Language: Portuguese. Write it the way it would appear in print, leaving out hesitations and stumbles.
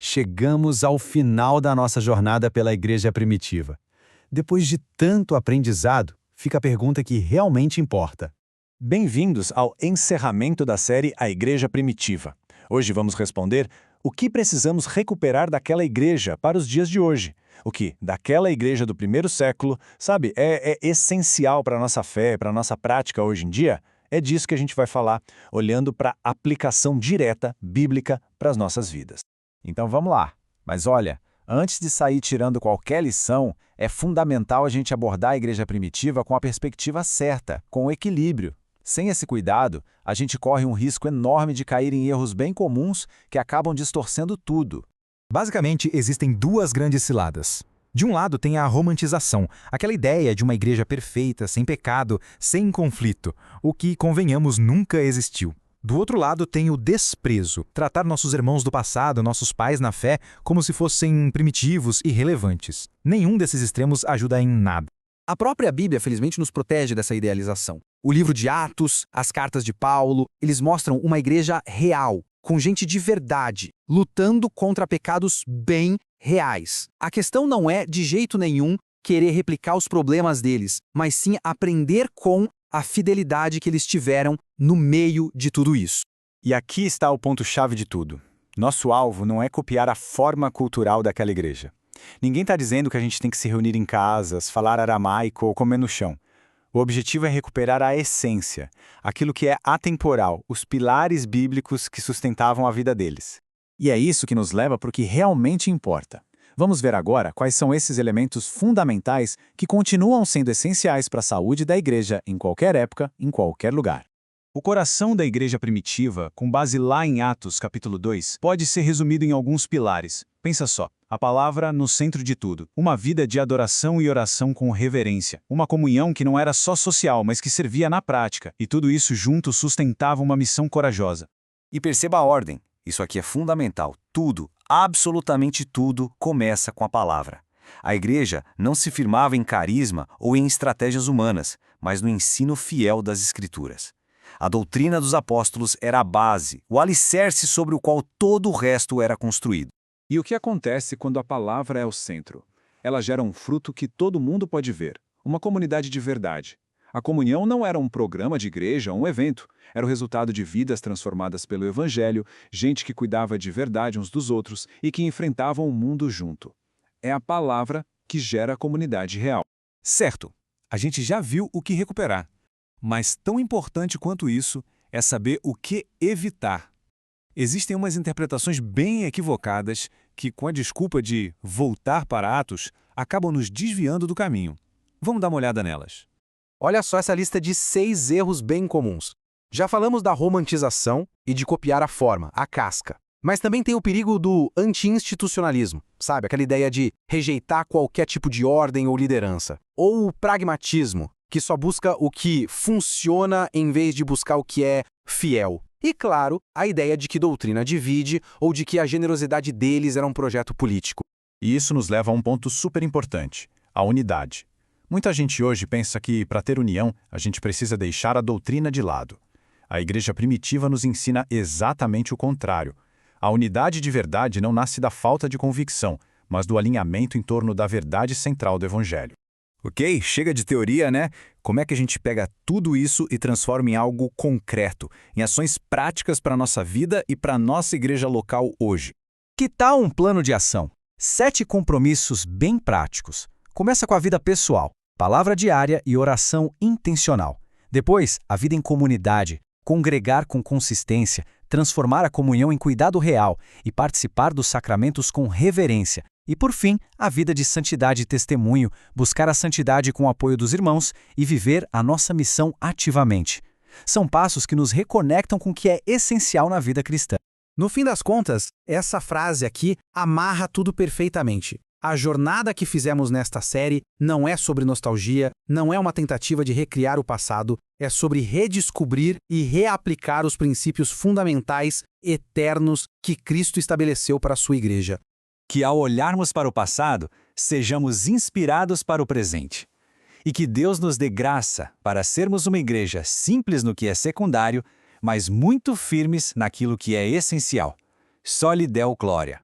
Chegamos ao final da nossa jornada pela igreja primitiva. Depois de tanto aprendizado, fica a pergunta que realmente importa. Bem-vindos ao encerramento da série A Igreja Primitiva. Hoje vamos responder o que precisamos recuperar daquela igreja para os dias de hoje. O que, daquela igreja do primeiro século, é essencial para a nossa fé, para a nossa prática hoje em dia. É disso que a gente vai falar, olhando para a aplicação direta, bíblica, para as nossas vidas. Então vamos lá. Mas olha, antes de sair tirando qualquer lição, é fundamental a gente abordar a igreja primitiva com a perspectiva certa, com o equilíbrio. Sem esse cuidado, a gente corre um risco enorme de cair em erros bem comuns que acabam distorcendo tudo. Basicamente, existem duas grandes ciladas. De um lado tem a romantização, aquela ideia de uma igreja perfeita, sem pecado, sem conflito, o que, convenhamos, nunca existiu. Do outro lado tem o desprezo, tratar nossos irmãos do passado, nossos pais na fé, como se fossem primitivos e irrelevantes. Nenhum desses extremos ajuda em nada. A própria Bíblia, felizmente, nos protege dessa idealização. O livro de Atos, as cartas de Paulo, eles mostram uma igreja real, com gente de verdade, lutando contra pecados bem reais. A questão não é, de jeito nenhum, querer replicar os problemas deles, mas sim aprender com a fidelidade que eles tiveram no meio de tudo isso. E aqui está o ponto-chave de tudo. Nosso alvo não é copiar a forma cultural daquela igreja. Ninguém está dizendo que a gente tem que se reunir em casas, falar aramaico ou comer no chão. O objetivo é recuperar a essência, aquilo que é atemporal, os pilares bíblicos que sustentavam a vida deles. E é isso que nos leva para o que realmente importa. Vamos ver agora quais são esses elementos fundamentais que continuam sendo essenciais para a saúde da igreja em qualquer época, em qualquer lugar. O coração da igreja primitiva, com base lá em Atos capítulo 2, pode ser resumido em alguns pilares. Pensa só, a palavra no centro de tudo, uma vida de adoração e oração com reverência, uma comunhão que não era só social, mas que servia na prática, e tudo isso junto sustentava uma missão corajosa. E perceba a ordem, isso aqui é fundamental, tudo, absolutamente tudo, começa com a palavra. A igreja não se firmava em carisma ou em estratégias humanas, mas no ensino fiel das Escrituras. A doutrina dos apóstolos era a base, o alicerce sobre o qual todo o resto era construído. E o que acontece quando a palavra é o centro? Ela gera um fruto que todo mundo pode ver, uma comunidade de verdade. A comunhão não era um programa de igreja ou um evento, era o resultado de vidas transformadas pelo Evangelho, gente que cuidava de verdade uns dos outros e que enfrentavam o mundo junto. É a palavra que gera a comunidade real. Certo, a gente já viu o que recuperar. Mas tão importante quanto isso é saber o que evitar. Existem umas interpretações bem equivocadas que, com a desculpa de voltar para Atos, acabam nos desviando do caminho. Vamos dar uma olhada nelas. Olha só essa lista de 6 erros bem comuns. Já falamos da romantização e de copiar a forma, a casca. Mas também tem o perigo do anti-institucionalismo, sabe? Aquela ideia de rejeitar qualquer tipo de ordem ou liderança. Ou o pragmatismo, que só busca o que funciona em vez de buscar o que é fiel. E, claro, a ideia de que doutrina divide ou de que a generosidade deles era um projeto político. E isso nos leva a um ponto super importante, a unidade. Muita gente hoje pensa que, para ter união, a gente precisa deixar a doutrina de lado. A igreja primitiva nos ensina exatamente o contrário. A unidade de verdade não nasce da falta de convicção, mas do alinhamento em torno da verdade central do Evangelho. Ok, chega de teoria, né? Como é que a gente pega tudo isso e transforma em algo concreto, em ações práticas para a nossa vida e para a nossa igreja local hoje? Que tal um plano de ação? 7 compromissos bem práticos. Começa com a vida pessoal, palavra diária e oração intencional. Depois, a vida em comunidade, congregar com consistência, transformar a comunhão em cuidado real e participar dos sacramentos com reverência. E, por fim, a vida de santidade e testemunho, buscar a santidade com o apoio dos irmãos e viver a nossa missão ativamente. São passos que nos reconectam com o que é essencial na vida cristã. No fim das contas, essa frase aqui amarra tudo perfeitamente. A jornada que fizemos nesta série não é sobre nostalgia, não é uma tentativa de recriar o passado, é sobre redescobrir e reaplicar os princípios fundamentais, eternos, que Cristo estabeleceu para a sua igreja. Que ao olharmos para o passado, sejamos inspirados para o presente. E que Deus nos dê graça para sermos uma igreja simples no que é secundário, mas muito firmes naquilo que é essencial. Só lhe dê glória.